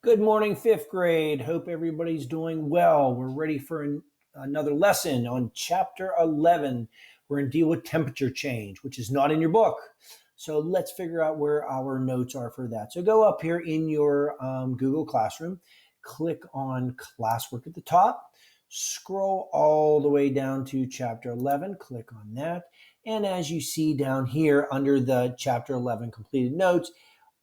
Good morning, fifth grade. Hope everybody's doing well. We're ready for another lesson on chapter 11. We're going to deal with temperature change, which is not in your book. So let's figure out where our notes are for that. So go up here in your Google Classroom, click on classwork at the top, scroll all the way down to chapter 11, click on that. And as you see down here under the chapter 11 completed notes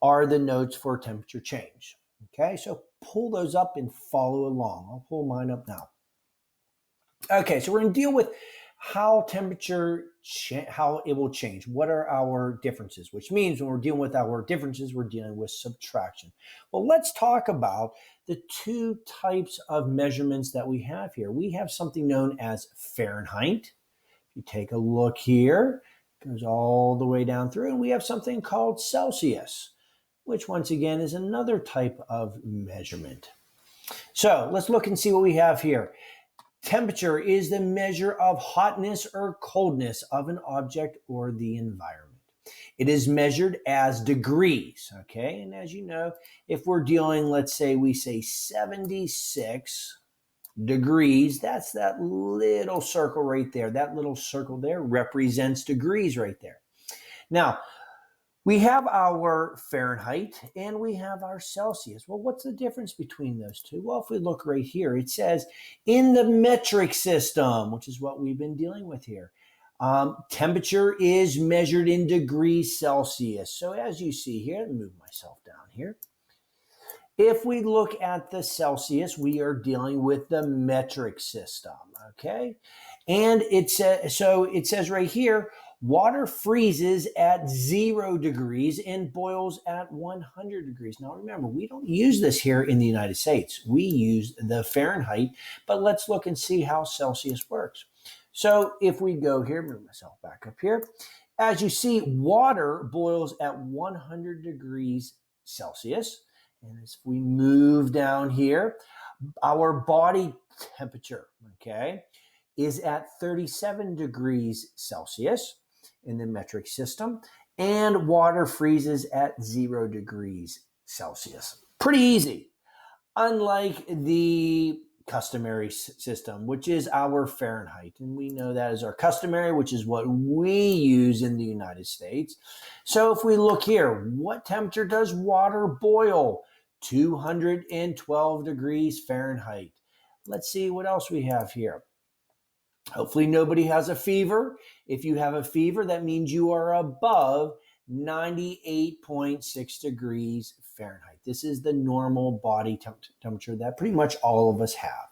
are the notes for temperature change. Okay, so pull those up and follow along. I'll pull mine up now. Okay, so we're going to deal with how how it will change. What are our differences? Which means when we're dealing with our differences, we're dealing with subtraction. Well, let's talk about the two types of measurements that we have here. We have something known as Fahrenheit. If you take a look here, it goes all the way down through, and we have something called Celsius, which once again is another type of measurement. So let's look and see what we have here. Temperature is the measure of hotness or coldness of an object or the environment. It is measured as degrees, okay? And as you know, if we're dealing, let's say we say 76 degrees, that's that little circle right there. That little circle there represents degrees right there. Now, we have our Fahrenheit and we have our Celsius. Well, what's the difference between those two? Well, if we look right here, it says in the metric system, which is what we've been dealing with here, temperature is measured in degrees Celsius. So as you see here, let me move myself down here. If we look at the Celsius, we are dealing with the metric system, okay? And it says right here, water freezes at 0 degrees and boils at 100 degrees. Now remember, we don't use this here in the United States. We use the Fahrenheit, but let's look and see how Celsius works. So if we go here, move myself back up here. As you see, water boils at 100 degrees Celsius. And as we move down here, our body temperature, okay, is at 37 degrees Celsius in the metric system, and water freezes at 0 degrees Celsius. Pretty easy. Unlike the customary system, which is our Fahrenheit. And we know that is our customary, which is what we use in the United States. So if we look here, what temperature does water boil? 212 degrees Fahrenheit. Let's see what else we have here. Hopefully nobody has a fever. If you have a fever, that means you are above 98.6 degrees Fahrenheit. This is the normal body temperature that pretty much all of us have.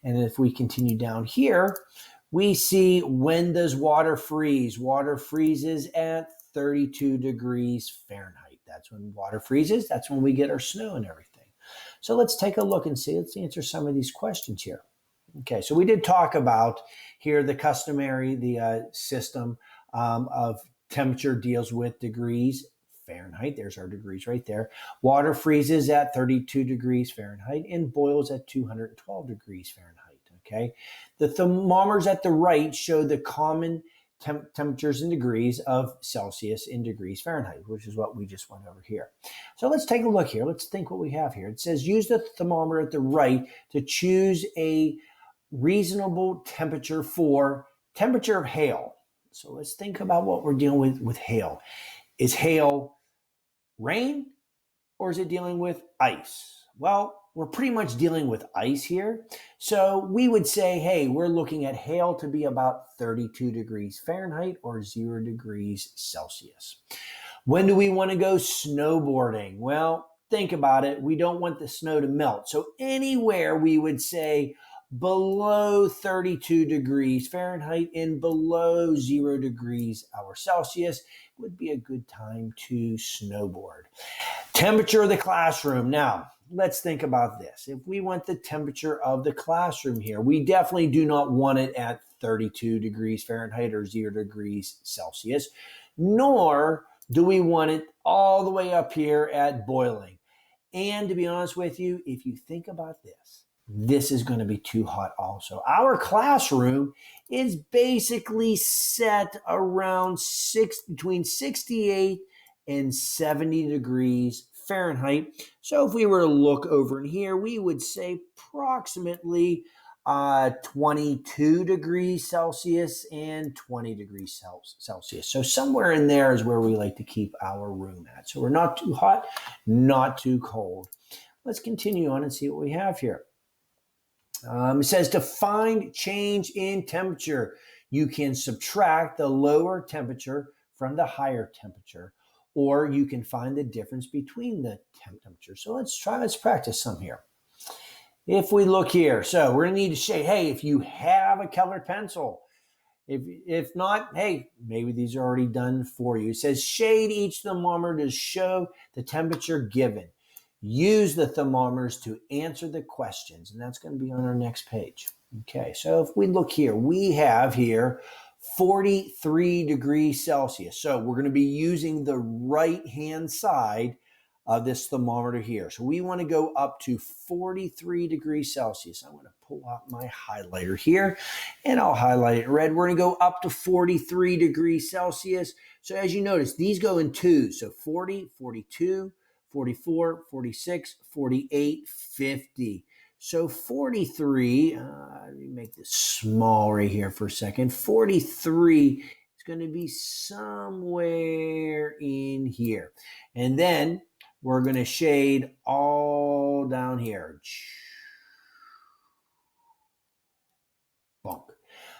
And if we continue down here, we see when does water freeze? Water freezes at 32 degrees Fahrenheit. That's when water freezes. That's when we get our snow and everything. So let's take a look and see. Let's answer some of these questions here. Okay, so we did talk about here the customary, the system of temperature deals with degrees Fahrenheit. There's our degrees right there. Water freezes at 32 degrees Fahrenheit and boils at 212 degrees Fahrenheit. Okay, the thermometers at the right show the common temperatures in degrees of Celsius in degrees Fahrenheit, which is what we just went over here. So let's take a look here. Let's think what we have here. It says use the thermometer at the right to choose a reasonable temperature for temperature of hail. So let's think about what we're dealing with hail. Is hail rain or is it dealing with ice? Well, we're pretty much dealing with ice here. So we would say, hey, we're looking at hail to be about 32 degrees Fahrenheit or 0 degrees Celsius. When do we want to go snowboarding? Well, think about it. We don't want the snow to melt. So anywhere we would say below 32 degrees Fahrenheit and below 0 degrees Celsius would be a good time to snowboard. Temperature of the classroom. Now, let's think about this. If we want the temperature of the classroom here, we definitely do not want it at 32 degrees Fahrenheit or 0 degrees Celsius, nor do we want it all the way up here at boiling. And to be honest with you, if you think about this is going to be too hot also. Our classroom is basically set around between 68 and 70 degrees Fahrenheit. So if we were to look over in here, we would say approximately 22 degrees Celsius and 20 degrees Celsius. So somewhere in there is where we like to keep our room at. So we're not too hot, not too cold. Let's continue on and see what we have here. It says to find change in temperature, you can subtract the lower temperature from the higher temperature, or you can find the difference between the temperatures. So let's practice some here. If we look here, so we're going to need to shade. Hey, if you have a colored pencil, if not, hey, maybe these are already done for you. It says shade each thermometer to show the temperature given. Use the thermometers to answer the questions, and that's going to be on our next page. Okay, so if we look here, we have here 43 degrees Celsius. So we're going to be using the right-hand side of this thermometer here. So we want to go up to 43 degrees Celsius. I'm going to pull out my highlighter here and I'll highlight it in red. We're going to go up to 43 degrees Celsius. So as you notice, these go in twos. So 40, 42, 44, 46, 48, 50. So 43, let me make this small right here for a second. 43 is going to be somewhere in here. And then we're going to shade all down here. Bonk.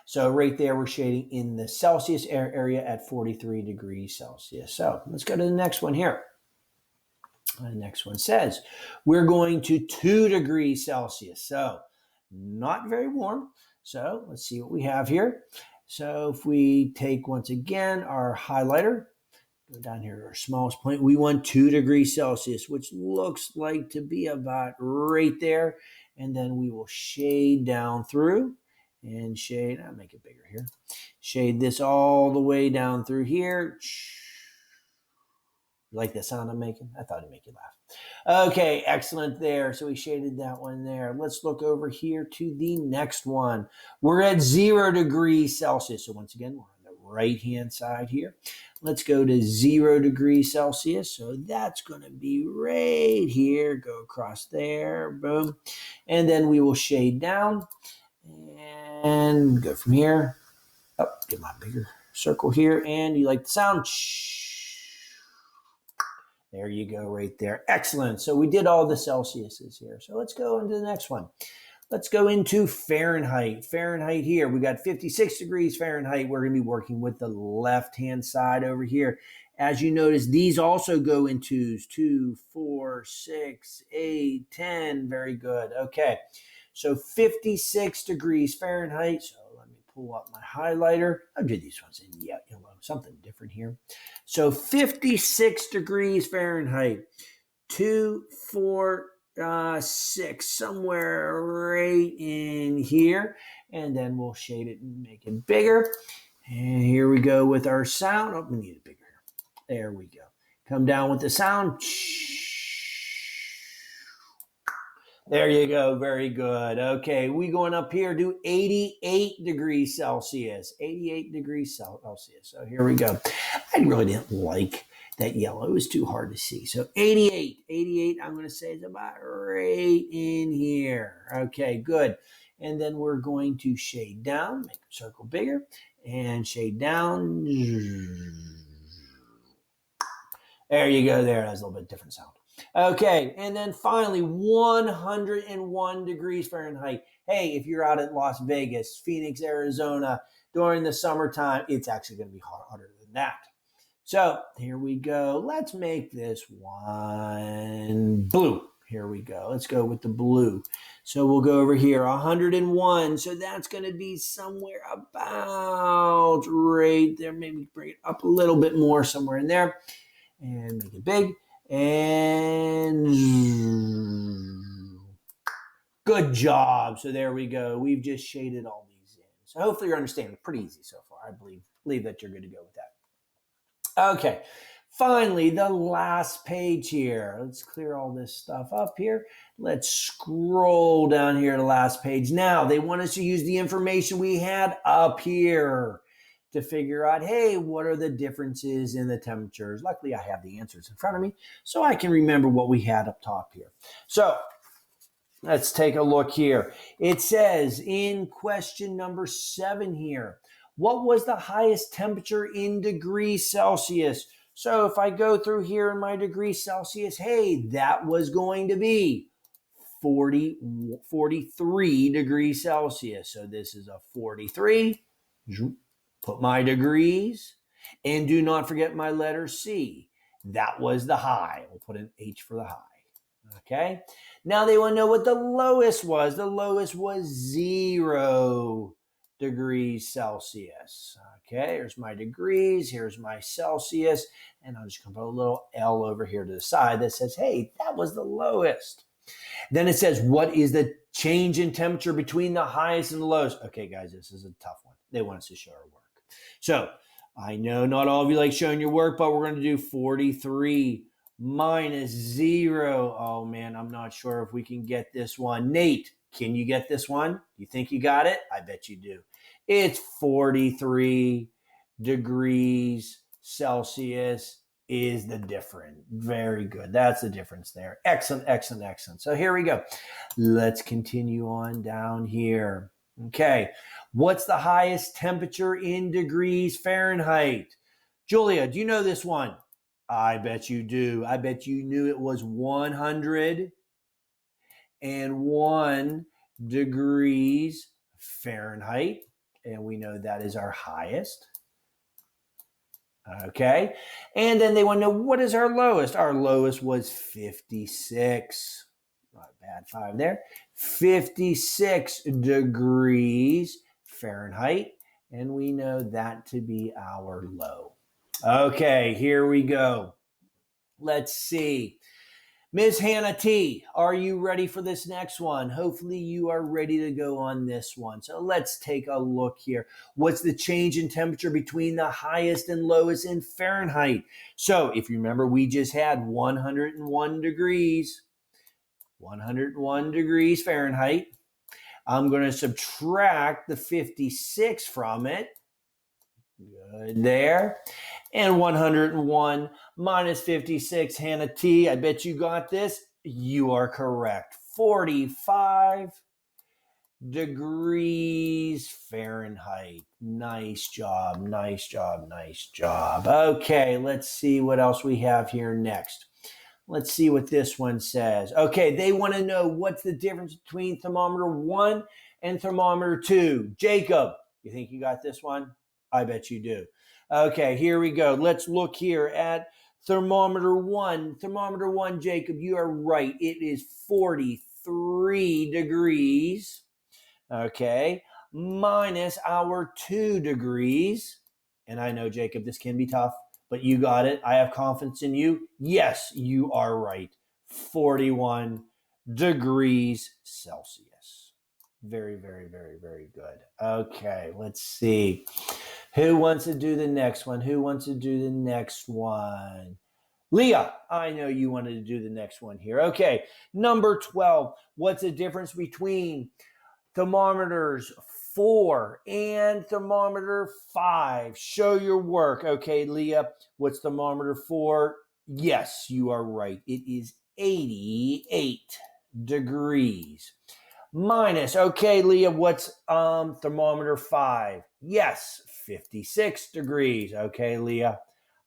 So right there, we're shading in the Celsius area at 43 degrees Celsius. So let's go to the next one here. The next one says we're going to 2 degrees Celsius. So not very warm. So let's see what we have here. So if we take once again our highlighter, go down here to our smallest point, we want 2 degrees Celsius, which looks like to be about right there. And then we will shade down through and shade, I'll make it bigger here. Shade this all the way down through here. You like the sound I'm making? I thought it'd make you laugh. Okay, excellent there. So we shaded that one there. Let's look over here to the next one. We're at 0 degrees Celsius. So once again, we're on the right-hand side here. Let's go to 0 degrees Celsius. So that's going to be right here. Go across there. Boom. And then we will shade down and go from here. Oh, get my bigger circle here. And you like the sound? There you go right there. Excellent. So we did all the Celsiuses here. So let's go into the next one. Let's go into Fahrenheit. Fahrenheit here. We got 56 degrees Fahrenheit. We're going to be working with the left-hand side over here. As you notice, these also go in twos. 2, 4, 6, 8, 10. Very good. Okay. So 56 degrees Fahrenheit. So let me pull up my highlighter. I'll do these ones in yellow, something different here. So 56 degrees Fahrenheit, 2, 4, 6, somewhere right in here. And then we'll shade it and make it bigger. And here we go with our sound. Oh, we need it bigger here. There we go. Come down with the sound. There you go. Very good. Okay, we going up here to 88 degrees Celsius. 88 degrees Celsius. So here we go. I really didn't like that yellow. It was too hard to see. So 88, I'm going to say is about right in here. Okay, good. And then we're going to shade down, make the circle bigger, and shade down. There you go there. That's a little bit different sound. Okay, and then finally 101 degrees Fahrenheit. Hey, if you're out at Las Vegas, Phoenix, Arizona, during the summertime, it's actually going to be hotter than that. So here we go. Let's make this one blue. Here we go. Let's go with the blue. So we'll go over here, 101. So that's going to be somewhere about right there. Maybe bring it up a little bit more, somewhere in there. And make it big. And good job. So there we go. We've just shaded all these in. So hopefully you're understanding. Pretty easy so far. I believe that you're good to go with that. Okay. Finally, the last page here. Let's clear all this stuff up here. Let's scroll down here to the last page. Now, they want us to use the information we had up here to figure out, hey, what are the differences in the temperatures? Luckily, I have the answers in front of me, so I can remember what we had up top here. So let's take a look here. It says in question number 7 here, what was the highest temperature in degrees Celsius? So if I go through here in my degrees Celsius, hey, that was going to be 43 degrees Celsius. So this is a 43. Put my degrees, and do not forget my letter C. That was the high. We'll put an H for the high. Okay. Now they want to know what the lowest was. The lowest was 0 degrees Celsius. Okay. Here's my degrees. Here's my Celsius. And I'm just going to put a little L over here to the side that says, hey, that was the lowest. Then it says, what is the change in temperature between the highest and the lowest? Okay, guys, this is a tough one. They want us to show our work. So I know not all of you like showing your work, but we're going to do 43 minus 0. Oh, man, I'm not sure if we can get this one. Nate, can you get this one? You think you got it? I bet you do. It's 43 degrees Celsius is the difference. Very good. That's the difference there. Excellent, excellent, excellent. So here we go. Let's continue on down here. Okay. What's the highest temperature in degrees Fahrenheit? Julia, do you know this one? I bet you do. I bet you knew it was 101 degrees Fahrenheit. And we know that is our highest. Okay. And then they want to know, what is our lowest? Our lowest was 56. Not bad, 5 there. 56 degrees Fahrenheit. And we know that to be our low. Okay, here we go. Let's see. Ms. Hannah T., are you ready for this next one? Hopefully you are ready to go on this one. So let's take a look here. What's the change in temperature between the highest and lowest in Fahrenheit? So if you remember, we just had 101 degrees. 101 degrees Fahrenheit. I'm going to subtract the 56 from it. Good there. And 101 minus 56, Hannah T., I bet you got this. You are correct. 45 degrees Fahrenheit. Nice job, nice job, nice job. Okay, let's see what else we have here next. Let's see what this one says. Okay, they want to know what's the difference between thermometer 1 and thermometer 2. Jacob, you think you got this one? I bet you do. Okay, here we go. Let's look here at thermometer 1. Thermometer 1, Jacob, you are right. It is 43 degrees. Okay, minus our 2 degrees. And I know, Jacob, this can be tough, but you got it. I have confidence in you. Yes, you are right. 41 degrees Celsius. Very, very, very, very good. Okay, let's see. Who wants to do the next one? Who wants to do the next one? Leah, I know you wanted to do the next one here. Okay, number 12. What's the difference between thermometers 4 and thermometer 5? Show your work. Okay, Leah, what's thermometer 4? Yes, you are right. It is 88 degrees. Minus, okay, Leah, what's thermometer 5? Yes, 56 degrees. Okay, Leah,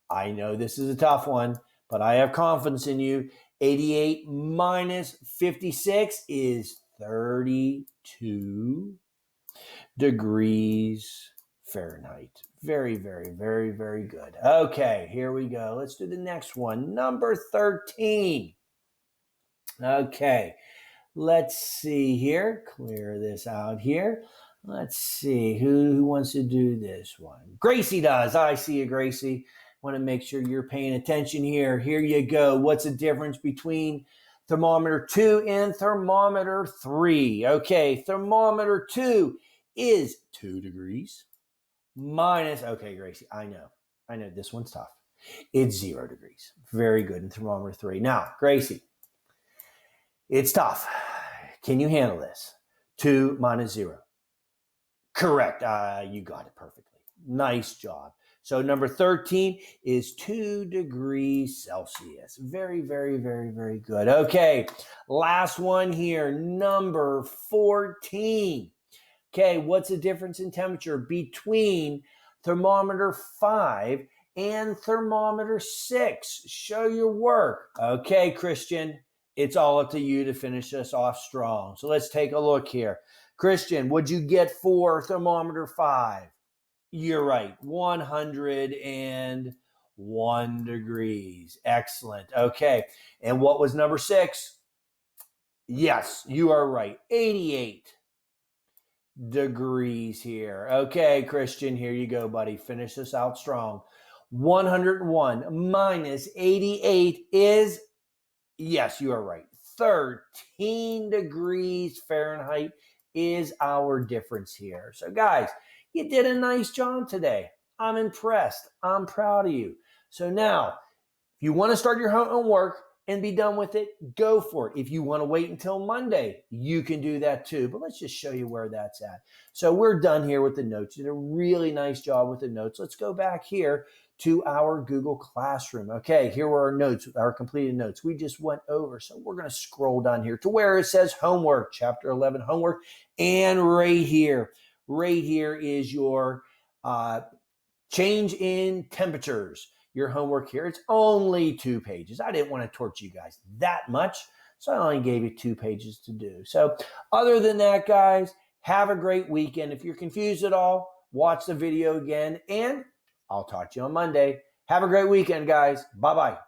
I know this is a tough one, but I have confidence in you. 88 minus 56 is 32 degrees Fahrenheit. Very, very, very, very good. Okay, here we go. Let's do the next one. Number 13. Okay. Let's see here. Clear this out here. Let's see. Who wants to do this one? Gracie does. I see you, Gracie. Want to make sure you're paying attention here. Here you go. What's the difference between thermometer 2 and thermometer 3? Okay, thermometer 2 is 2 degrees minus, okay, Gracie, I know this one's tough. It's 0 degrees. Very good in thermometer 3. Now, Gracie, it's tough. Can you handle this? 2 minus 0. Correct. You got it perfectly. Nice job. So number 13 is 2 degrees Celsius. Very, very, very, very good. Okay, last one here, number 14. Okay, what's the difference in temperature between thermometer 5 and thermometer 6? Show your work. Okay, Christian, it's all up to you to finish us off strong. So let's take a look here. Christian, what'd you get for thermometer 5? You're right, 101 degrees. Excellent. Okay, and what was number 6? Yes, you are right, 88 degrees here. Okay, Christian, here you go, buddy. Finish this out strong. 101 minus 88 is, yes, you are right, 13 degrees Fahrenheit is our difference here. So, guys, you did a nice job today. I'm impressed. I'm proud of you. So now, if you want to start your homework and be done with it, go for it. If you want to wait until Monday, you can do that too. But let's just show you where that's at. So we're done here with the notes. You did a really nice job with the notes. Let's go back here to our Google Classroom. Okay, here were our notes, our completed notes. We just went over. So we're going to scroll down here to where it says homework, chapter 11 homework. And right here is your change in temperatures. Your homework here. It's only 2 pages. I didn't want to torture you guys that much, so I only gave you 2 pages to do. So other than that, guys, have a great weekend. If you're confused at all, watch the video again, and I'll talk to you on Monday. Have a great weekend, guys. Bye-bye.